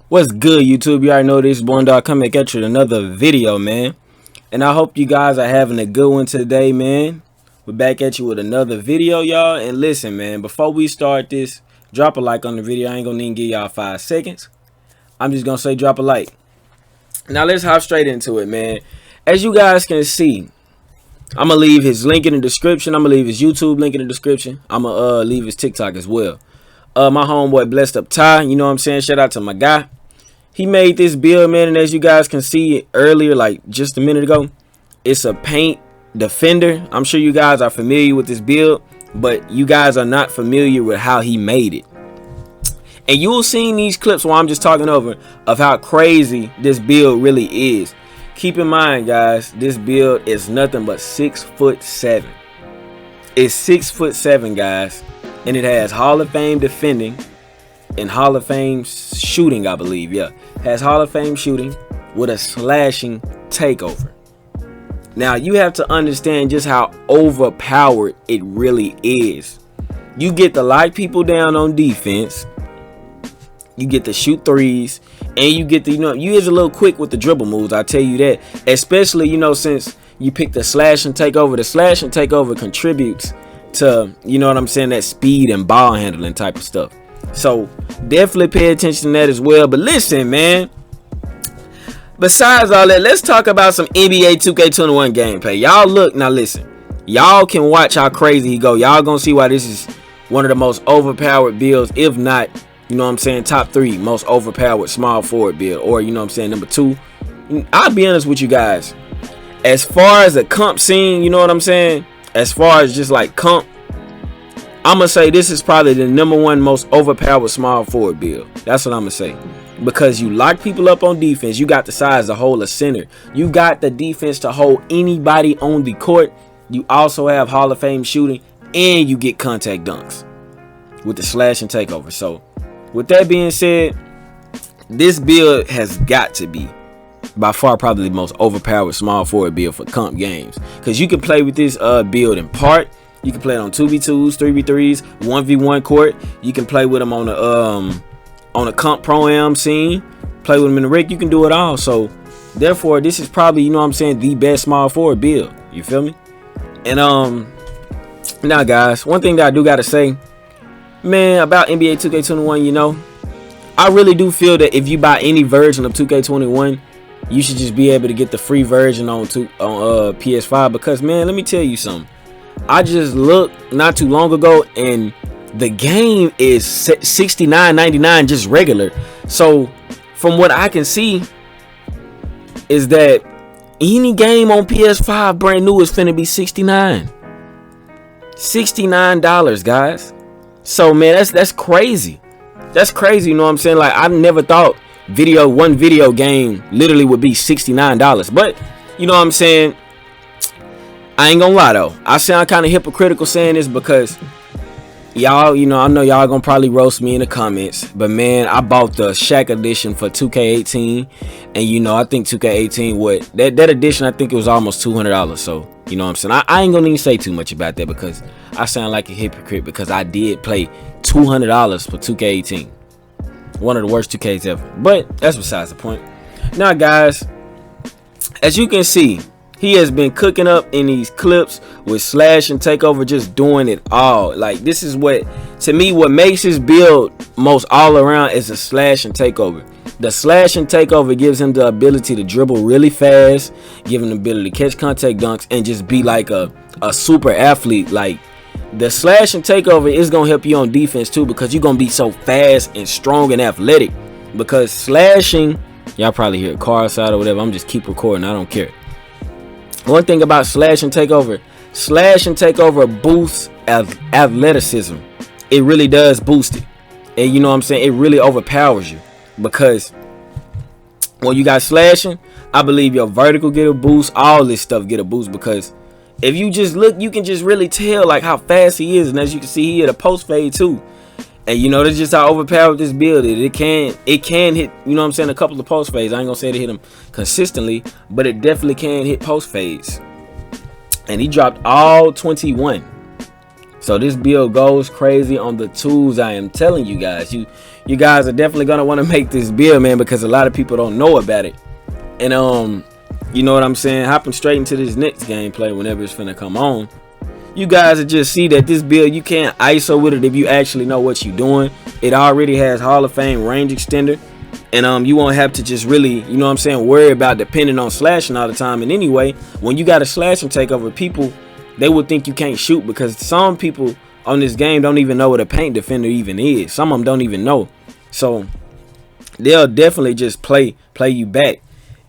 What's good, YouTube? You already know this Born Dog coming at you with another video, man. And I hope you guys are having a good one today, man. We're back at you with another video, y'all. And listen, man, before we start this, drop a like on the video. I ain't gonna even give y'all 5 seconds. I'm just gonna say drop a like. Now let's hop straight into it, man. As you guys can see, I'm gonna leave his link in the description. I'm gonna leave his YouTube link in the description. I'm gonna leave his TikTok as well. My homeboy Blessed Up Ty, you know what I'm saying? Shout out to my guy. He made this build, man, and as you guys can see earlier, like just a minute ago, it's a paint defender. I'm sure you guys are familiar with this build, but you guys are not familiar with how he made it. And you'll see in these clips while I'm just talking over of how crazy this build really is. Keep in mind, guys, this build is nothing but 6'7". It's 6'7", guys, and it has Hall of Fame defending and Hall of Fame shooting, I believe. Yeah, has Hall of Fame shooting with a slashing takeover. Now you have to understand just how overpowered it really is. You get to lock people down on defense, you get to shoot threes, and you get to, you is a little quick with the dribble moves, I tell you that. Especially, since you pick the slash and takeover. The slash and takeover contributes to, what I'm saying, that speed and ball handling type of stuff. So definitely pay attention to that as well. But listen, man, besides all that, let's talk about some NBA 2K21 gameplay. Y'all look, now listen, y'all can watch how crazy he go. Y'all gonna see why this is one of the most overpowered builds, if not, top 3 most overpowered small forward build, or number 2. I'll be honest with you guys, as far as the comp scene, as far as just like comp, I'm gonna say this is probably the #1 most overpowered small forward build. That's what I'm gonna say, because you lock people up on defense. You got the size to hold a center. You got the defense to hold anybody on the court. You also have Hall of Fame shooting, and you get contact dunks with the slash and takeover. So with that being said, this build has got to be by far probably the most overpowered small forward build for comp games, because you can play with this build in part. You can play it on 2v2s, 3v3s, 1v1 court. You can play with them on a comp pro-am scene. Play with them in the rig. You can do it all. So therefore, this is probably, the best small forward build. You feel me? And now guys, one thing that I do gotta say, man, about NBA 2K21, I really do feel that if you buy any version of 2K21, you should just be able to get the free version on PS5, because, man, let me tell you something. I just looked not too long ago, and the game is $69.99 just regular. So from what I can see is that any game on PS5 brand new is finna be $69, guys. So man, that's crazy. That's crazy. You know what I'm saying? Like, I never thought one video game literally would be $69. But you know what I'm saying, I ain't gonna lie though, I sound kind of hypocritical saying this, because y'all, I know y'all gonna probably roast me in the comments, but man, I bought the Shaq edition for 2K18, and I think 2K18, that edition, I think it was almost $200. So you know what I'm saying, I ain't gonna even say too much about that, because I sound like a hypocrite, because I did pay $200 for 2K18, one of the worst 2Ks ever. But that's besides the point. Now guys, as you can see, he has been cooking up in these clips with slash and takeover, just doing it all. Like, this is what makes his build most all around is the slash and takeover. The slash and takeover gives him the ability to dribble really fast, give him the ability to catch contact dunks, and just be like a super athlete. Like, the slash and takeover is gonna help you on defense too, because you're gonna be so fast and strong and athletic. Because slashing, y'all probably hear a car outside or whatever, I'm just keep recording, I don't care. One thing about slash and takeover boosts athleticism. It really does boost it. And you know what I'm saying, it really overpowers you, because when you got slashing, I believe your vertical get a boost, all this stuff get a boost, because if you just look, you can just really tell like how fast he is. And as you can see, he hit a post fade too. And that's just how overpowered this build is. It can hit, a couple of post fades. I ain't gonna say to hit him consistently, but it definitely can hit post fades. And he dropped all 21. So this build goes crazy on the tools. I am telling you guys, you you guys are definitely gonna want to make this build, man, because a lot of people don't know about it. And you know what I'm saying, hopping straight into this next gameplay whenever it's finna come on, you guys will just see that this build, you can't ISO with it if you actually know what you're doing. It already has Hall of Fame range extender, and you won't have to just really, you know what I'm saying, worry about depending on slashing all the time. And anyway, when you got a slashing takeover, people, they will think you can't shoot, because some people on this game don't even know what a paint defender even is. Some of them don't even know, so they'll definitely just play you back,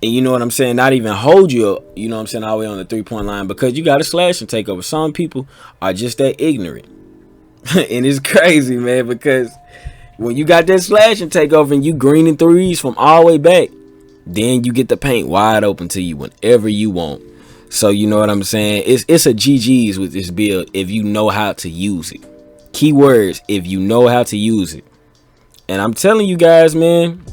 and you know what I'm saying, not even hold you up, you know what I'm saying, all the way on the 3-point line, because you got a slashing takeover. Some people are just that ignorant. And it's crazy, man, because when you got that slashing takeover and you greening threes from all the way back, then you get the paint wide open to you whenever you want. So you know what I'm saying, it's a GG's with this build if you know how to use it. Keywords, if you know how to use it. And I'm telling you guys, man,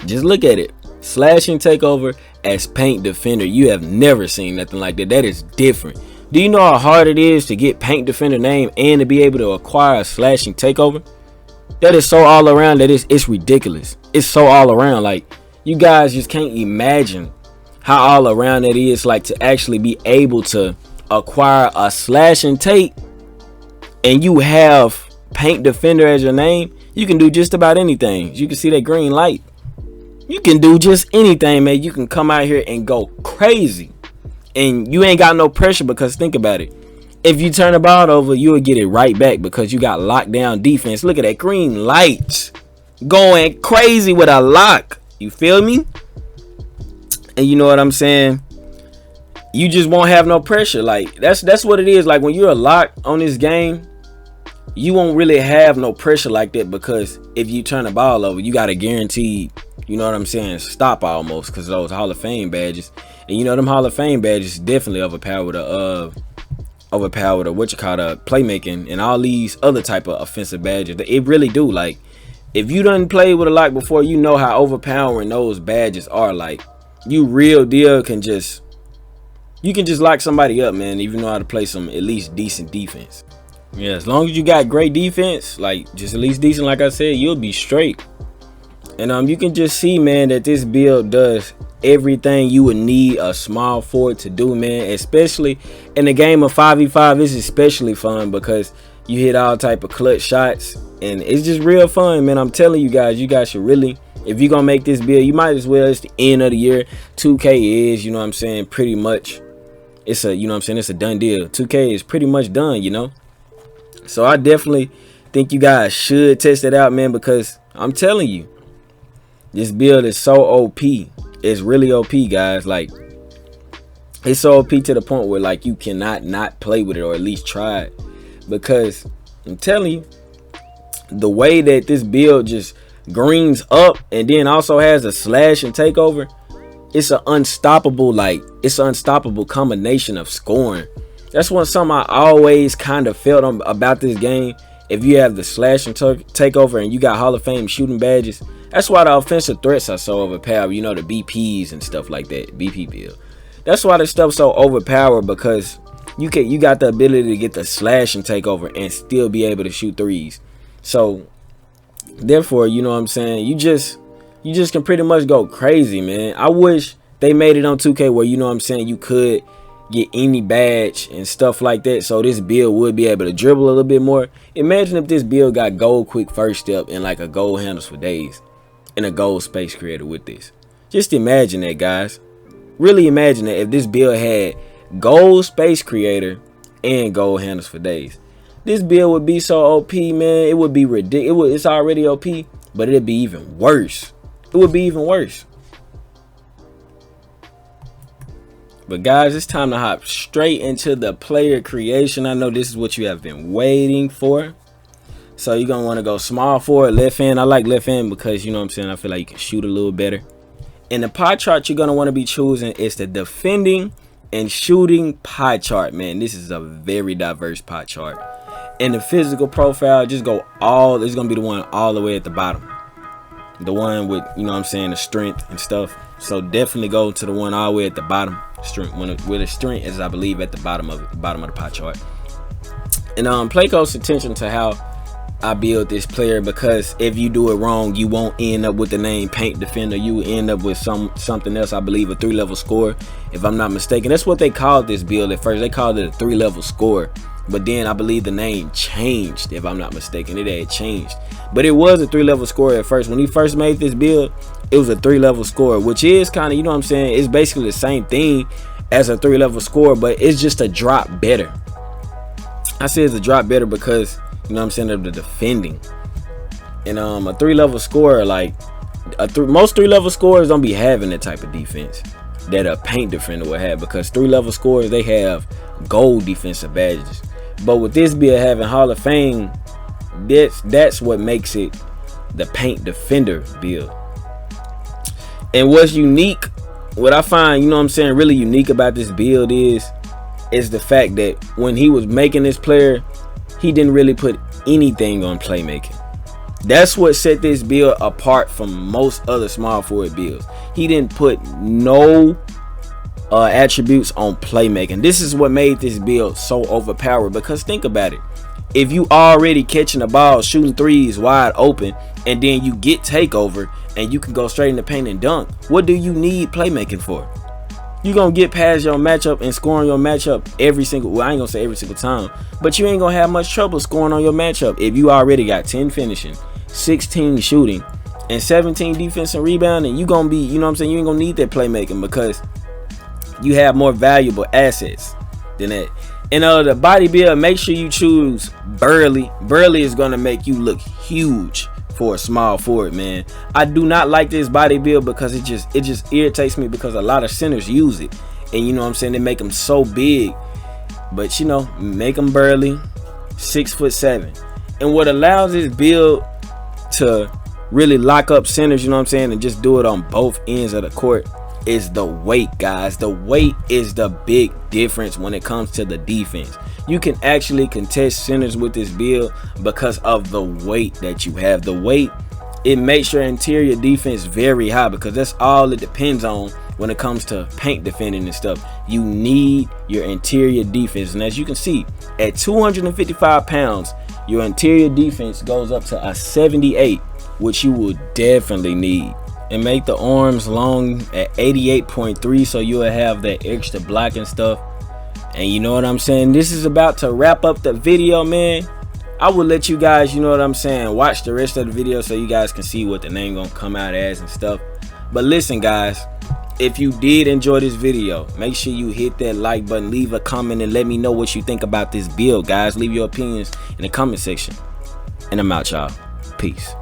just look at it. Slashing takeover as paint defender. You have never seen nothing like that. That is different. Do you know how hard it is to get paint defender name and to be able to acquire a slashing takeover? That is so all around that it's ridiculous. It's so all around. Like, you guys just can't imagine how all around it is, like, to actually be able to acquire a slashing take and you have paint defender as your name. You can do just about anything. You can see that green light. You can do just anything, man. You can come out here and go crazy, and you ain't got no pressure, because think about it. If you turn the ball over, you'll get it right back because you got lockdown defense. Look at that green lights going crazy with a lock. You feel me? And you know what I'm saying? You just won't have no pressure. Like, that's what it is. Like, when you're a lock on this game, you won't really have no pressure like that, because if you turn the ball over, you got a guaranteed, you know what I'm saying, stop almost, because of those Hall of Fame badges. And you know, them Hall of Fame badges definitely overpowered what you call playmaking and all these other type of offensive badges. It really do. Like, if you done played with a lock before, you know how overpowering those badges are. Like, you real deal can just lock somebody up, man, if you know how to play some at least decent defense. Yeah, as long as you got great defense, like just at least decent, like I said, you'll be straight. And you can just see, man, that this build does everything you would need a small forward to do, man. Especially in the game of 5v5, this is especially fun because you hit all type of clutch shots, and it's just real fun, man. I'm telling you guys should really, if you're gonna make this build, you might as well. It's the end of the year. 2K is, you know what I'm saying, pretty much, it's a, you know what I'm saying, it's a done deal. 2K is pretty much done, you know. So I definitely think you guys should test it out, man, because I'm telling you, this build is so OP. It's really OP, guys. Like, it's so OP to the point where, like, you cannot not play with it, or at least try it, because I'm telling you, the way that this build just greens up and then also has a slash and takeover, it's an unstoppable, like, it's an unstoppable combination of scoring. That's something I always kind of felt about this game. If you have the slash and takeover and you got Hall of Fame shooting badges, that's why the offensive threats are so overpowered. You know, the BPs and stuff like that, BP build. That's why this stuff's so overpowered, because you got the ability to get the slash and takeover and still be able to shoot threes. So therefore, you know what I'm saying, you just can pretty much go crazy, man. I wish they made it on 2K where, you know what I'm saying, you could get any badge and stuff like that, so this build would be able to dribble a little bit more. Imagine if this build got gold quick first step and like a gold handles for days and a gold space creator with this. Just imagine that, guys. Really imagine that if this build had gold space creator and gold handles for days. This build would be so OP, man. It would be ridiculous. It's already OP, but it'd be even worse. It would be even worse. But guys, it's time to hop straight into the player creation. I know this is what you have been waiting for. So you're going to want to go small forward, left hand. I like left hand because, you know what I'm saying, I feel like you can shoot a little better. And the pie chart you're going to want to be choosing is the defending and shooting pie chart, man. This is a very diverse pie chart. And the physical profile, just go all, it's going to be the one all the way at the bottom. The one with, you know what I'm saying, the strength and stuff. So definitely go to the one all the way at the bottom. Strength, where the strength is, I believe, at the bottom of the pie chart. And play close attention to how I built this player because if you do it wrong, you won't end up with the name Paint Defender. You will end up with something else. I believe a 3-level score, if I'm not mistaken. That's what they called this build at first. They called it a 3-level score, but then I believe the name changed. If I'm not mistaken, it had changed, but it was a 3-level score at first. When he first made this build, it was a 3-level score, which is kind of, you know what I'm saying, it's basically the same thing as a 3-level score, but it's just a drop better. I say it's a drop better because, you know what I'm saying, of the defending. And a 3-level score, like most 3-level scores don't be having that type of defense that a paint defender would have, because 3-level scores, they have gold defensive badges. But with this build having Hall of Fame, that's what makes it the paint defender build. And what's unique, what I find, you know what I'm saying, really unique about this build is the fact that when he was making this player, he didn't really put anything on playmaking. That's what set this build apart from most other small forward builds. He didn't put no attributes on playmaking. This is what made this build so overpowered, because think about it. If you already catching the ball, shooting threes wide open, and then you get takeover and you can go straight in the paint and dunk, what do you need playmaking for? You're gonna get past your matchup and scoring your matchup every single, well, I ain't gonna say every single time, but you ain't gonna have much trouble scoring on your matchup if you already got 10 finishing, 16 shooting, and 17 defense and rebounding. You gonna be, you know what I'm saying, you ain't gonna need that playmaking because you have more valuable assets than that. And the body build, make sure you choose Burley. Burley is gonna make you look huge for a small forward, man. I do not like this body build because it just irritates me, because a lot of centers use it, and you know what I'm saying, they make them so big. But you know, make them Burley, 6'7". And what allows this build to really lock up centers, you know what I'm saying, and just do it on both ends of the court, is the weight, guys. The weight is the big difference when it comes to the defense. You can actually contest centers with this build because of the weight that you have. The weight, it makes your interior defense very high, because that's all it depends on when it comes to paint defending and stuff. You need your interior defense, and as you can see, at 255 pounds, your interior defense goes up to a 78, which you will definitely need. And make the arms long at 88.3, so you'll have that extra block and stuff. And you know what I'm saying, this is about to wrap up the video, man. I will let you guys, you know what I'm saying, watch the rest of the video so you guys can see what the name gonna come out as and stuff. But listen, guys, if you did enjoy this video, make sure you hit that like button, leave a comment, and let me know what you think about this build, guys. Leave your opinions in the comment section, and I'm out, y'all. Peace.